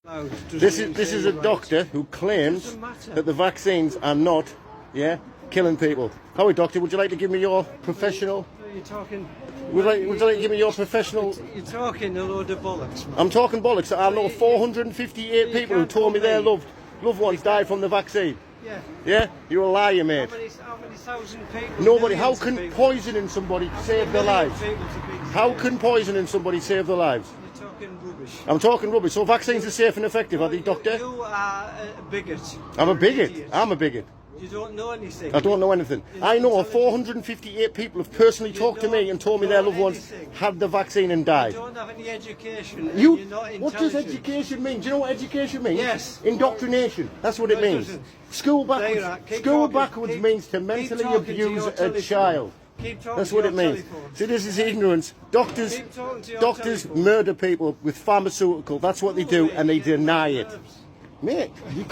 This is a doctor who claims that the vaccines are not, killing people. Howie, doctor, would you like to give me your professional? You're talking. Would you like to give me your professional? You're talking a load of bollocks, man. I'm talking bollocks. I know 458 people who told me their loved ones died from the vaccine. Yeah. Yeah, you're a liar, mate. How many thousand people? Nobody. How Millions of can people. poisoning somebody save their Millions lives? of people to be How saved. can poisoning somebody save their lives? You're talking rubbish. I'm talking rubbish. So vaccines are safe and effective, are they, doctor? You are a bigot. I'm a You're an bigot. idiot. I'm a bigot. You don't know anything. I don't know anything. I know 458 people have personally talked to me and told me their loved ones had the vaccine and You died. don't have any education. and You, You're not what does intelligent. education mean? Do you know what education means? Yes. Indoctrination. That's what it No, it means. doesn't. School backwards. There, keep School talking. backwards Keep- means to keep mentally talking to abuse your a telephone. child. Keep talking That's to what your it means. telephone. See, this is ignorance. Doctors, Keep talking to your doctors telephone. murder people with pharmaceutical. That's what they do, and they deny it. Nerves. Mate, you